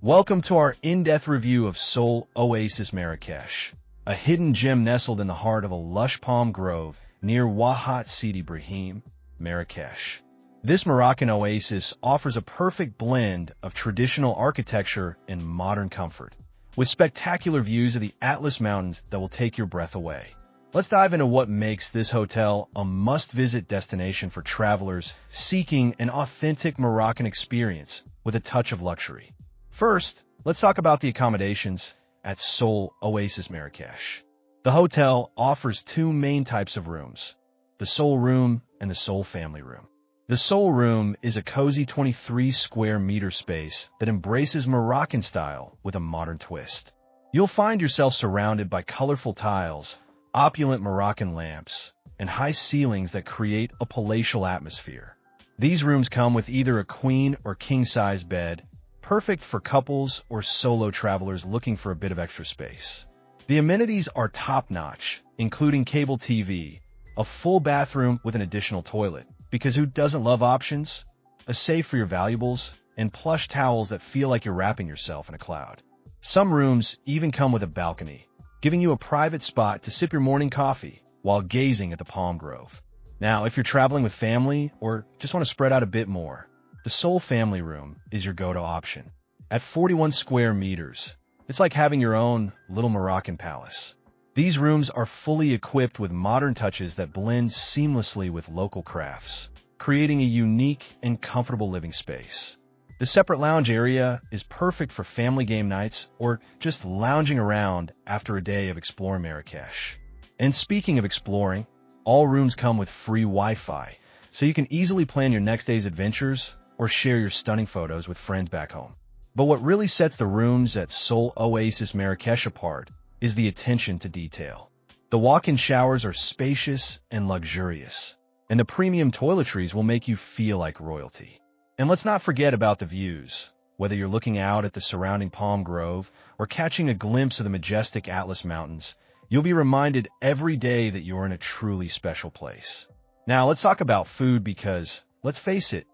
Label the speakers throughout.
Speaker 1: Welcome to our in-depth review of Sol Oasis Marrakech, a hidden gem nestled in the heart of a lush palm grove near Wahat Sidi Ibrahim, Marrakech. This Moroccan oasis offers a perfect blend of traditional architecture and modern comfort, with spectacular views of the Atlas Mountains that will take your breath away. Let's dive into what makes this hotel a must-visit destination for travelers seeking an authentic Moroccan experience with a touch of luxury. First, let's talk about the accommodations at Sol Oasis Marrakech. The hotel offers two main types of rooms, the Sol Room and the Sol Family Room. The Sol Room is a cozy 23 square meter space that embraces Moroccan style with a modern twist. You'll find yourself surrounded by colorful tiles, opulent Moroccan lamps, and high ceilings that create a palatial atmosphere. These rooms come with either a queen or king-size bed, perfect for couples or solo travelers looking for a bit of extra space. The amenities are top-notch, including cable TV, a full bathroom with an additional toilet, because who doesn't love options? A safe for your valuables, and plush towels that feel like you're wrapping yourself in a cloud. Some rooms even come with a balcony, giving you a private spot to sip your morning coffee while gazing at the palm grove. Now, if you're traveling with family or just want to spread out a bit more, the Sol Family Room is your go-to option. At 41 square meters, it's like having your own little Moroccan palace. These rooms are fully equipped with modern touches that blend seamlessly with local crafts, creating a unique and comfortable living space. The separate lounge area is perfect for family game nights or just lounging around after a day of exploring Marrakech. And speaking of exploring, all rooms come with free Wi-Fi, so you can easily plan your next day's adventures or share your stunning photos with friends back home. But what really sets the rooms at Sol Oasis Marrakech apart is the attention to detail. The walk-in showers are spacious and luxurious, and the premium toiletries will make you feel like royalty. And let's not forget about the views. Whether you're looking out at the surrounding palm grove or catching a glimpse of the majestic Atlas Mountains, you'll be reminded every day that you're in a truly special place. Now, let's talk about food because, let's face it,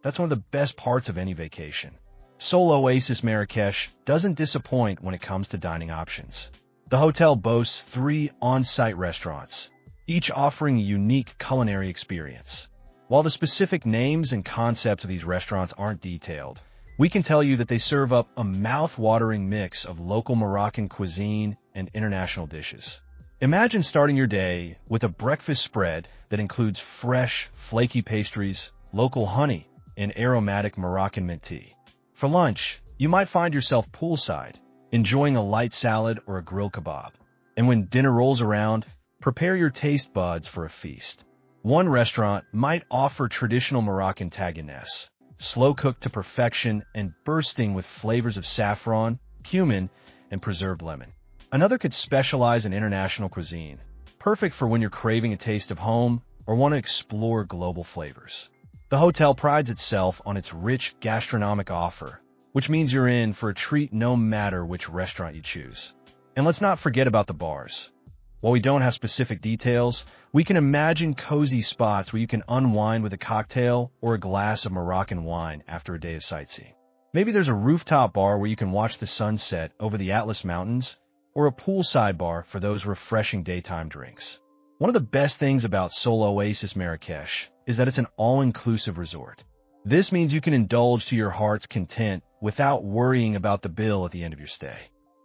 Speaker 1: that's one of the best parts of any vacation. Sol Oasis Marrakech doesn't disappoint when it comes to dining options. The hotel boasts 3 on-site restaurants, each offering a unique culinary experience. While the specific names and concepts of these restaurants aren't detailed, we can tell you that they serve up a mouth-watering mix of local Moroccan cuisine and international dishes. Imagine starting your day with a breakfast spread that includes fresh, flaky pastries, local honey, and aromatic Moroccan mint tea. For lunch, you might find yourself poolside, enjoying a light salad or a grilled kebab. And when dinner rolls around, prepare your taste buds for a feast. One restaurant might offer traditional Moroccan taginess, slow-cooked to perfection and bursting with flavors of saffron, cumin, and preserved lemon. Another could specialize in international cuisine, perfect for when you're craving a taste of home or want to explore global flavors. The hotel prides itself on its rich gastronomic offer, which means you're in for a treat no matter which restaurant you choose. And let's not forget about the bars. While we don't have specific details, we can imagine cozy spots where you can unwind with a cocktail or a glass of Moroccan wine after a day of sightseeing. Maybe there's a rooftop bar where you can watch the sunset over the Atlas Mountains, or a poolside bar for those refreshing daytime drinks. One of the best things about Sol Oasis Marrakech is that it's an all-inclusive resort. This means you can indulge to your heart's content without worrying about the bill at the end of your stay.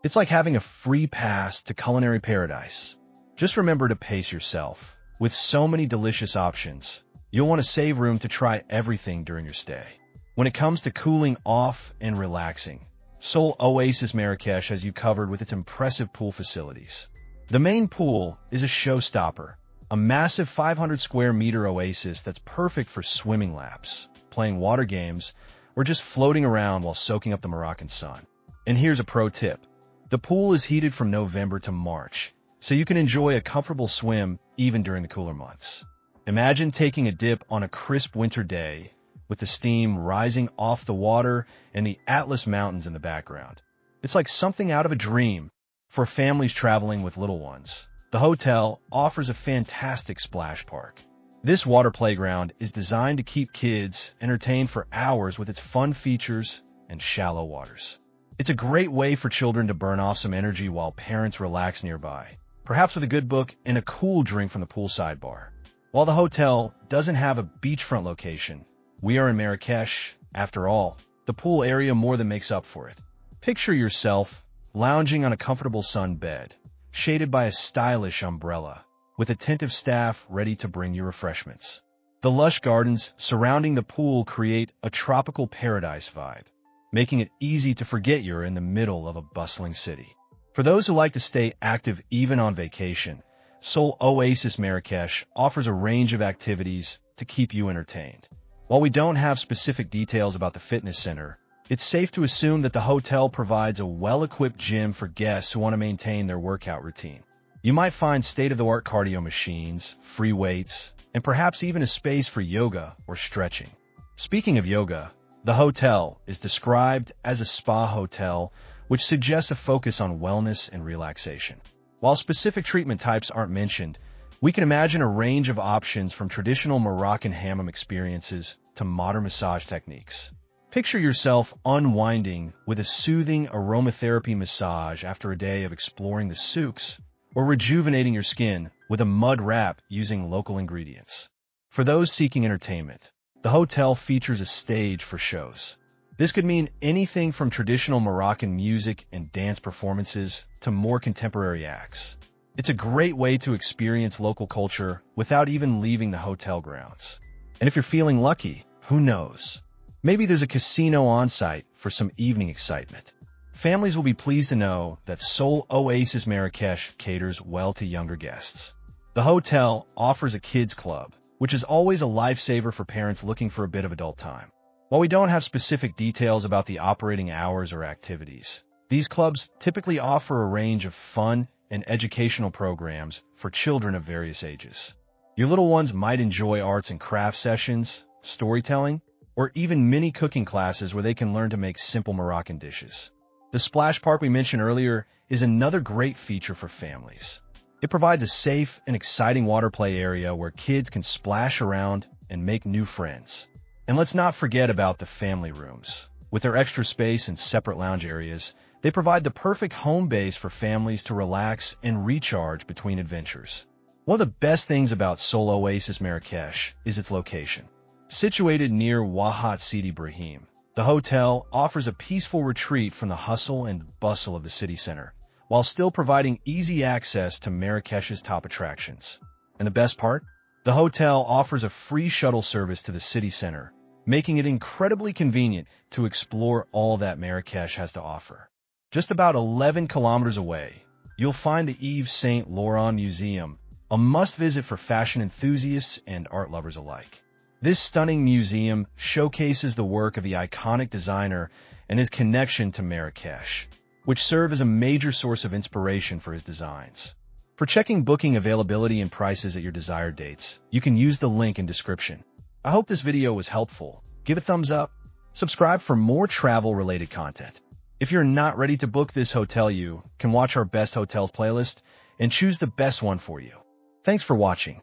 Speaker 1: It's like having a free pass to culinary paradise. Just remember to pace yourself. With so many delicious options, you'll want to save room to try everything during your stay. When it comes to cooling off and relaxing, Sol Oasis Marrakech has you covered with its impressive pool facilities. The main pool is a showstopper, a massive 500 square meter oasis that's perfect for swimming laps, playing water games, or just floating around while soaking up the Moroccan sun. And here's a pro tip. The pool is heated from November to March, so you can enjoy a comfortable swim even during the cooler months. Imagine taking a dip on a crisp winter day with the steam rising off the water and the Atlas Mountains in the background. It's like something out of a dream. For families traveling with little ones, the hotel offers a fantastic splash park. This water playground is designed to keep kids entertained for hours with its fun features and shallow waters. It's a great way for children to burn off some energy while parents relax nearby, perhaps with a good book and a cool drink from the poolside bar. While the hotel doesn't have a beachfront location, we are in Marrakech, after all. The pool area more than makes up for it. Picture yourself lounging on a comfortable sun bed, shaded by a stylish umbrella, with attentive staff ready to bring you refreshments. The lush gardens surrounding the pool create a tropical paradise vibe, making it easy to forget you're in the middle of a bustling city. For those who like to stay active even on vacation, Sol Oasis Marrakech offers a range of activities to keep you entertained. While we don't have specific details about the fitness center, it's safe to assume that the hotel provides a well-equipped gym for guests who want to maintain their workout routine. You might find state-of-the-art cardio machines, free weights, and perhaps even a space for yoga or stretching. Speaking of yoga, the hotel is described as a spa hotel, which suggests a focus on wellness and relaxation. While specific treatment types aren't mentioned, we can imagine a range of options from traditional Moroccan hammam experiences to modern massage techniques. Picture yourself unwinding with a soothing aromatherapy massage after a day of exploring the souks, or rejuvenating your skin with a mud wrap using local ingredients. For those seeking entertainment, the hotel features a stage for shows. This could mean anything from traditional Moroccan music and dance performances to more contemporary acts. It's a great way to experience local culture without even leaving the hotel grounds. And if you're feeling lucky, who knows? Maybe there's a casino on-site for some evening excitement. Families will be pleased to know that Sol Oasis Marrakech caters well to younger guests. The hotel offers a kids club, which is always a lifesaver for parents looking for a bit of adult time. While we don't have specific details about the operating hours or activities, these clubs typically offer a range of fun and educational programs for children of various ages. Your little ones might enjoy arts and craft sessions, storytelling, or even mini cooking classes where they can learn to make simple Moroccan dishes. The splash park we mentioned earlier is another great feature for families. It provides a safe and exciting water play area where kids can splash around and make new friends. And let's not forget about the family rooms. With their extra space and separate lounge areas, they provide the perfect home base for families to relax and recharge between adventures. One of the best things about Sol Oasis Marrakech is its location. Situated near Wahat Sidi Brahim, the hotel offers a peaceful retreat from the hustle and bustle of the city center, while still providing easy access to Marrakech's top attractions. And the best part? The hotel offers a free shuttle service to the city center, making it incredibly convenient to explore all that Marrakech has to offer. Just about 11 kilometers away, you'll find the Yves Saint Laurent Museum, a must-visit for fashion enthusiasts and art lovers alike. This stunning museum showcases the work of the iconic designer and his connection to Marrakech, which serve as a major source of inspiration for his designs. For checking booking availability and prices at your desired dates, you can use the link in description. I hope this video was helpful. Give a thumbs up. Subscribe for more travel-related content. If you're not ready to book this hotel, you can watch our best hotels playlist and choose the best one for you. Thanks for watching.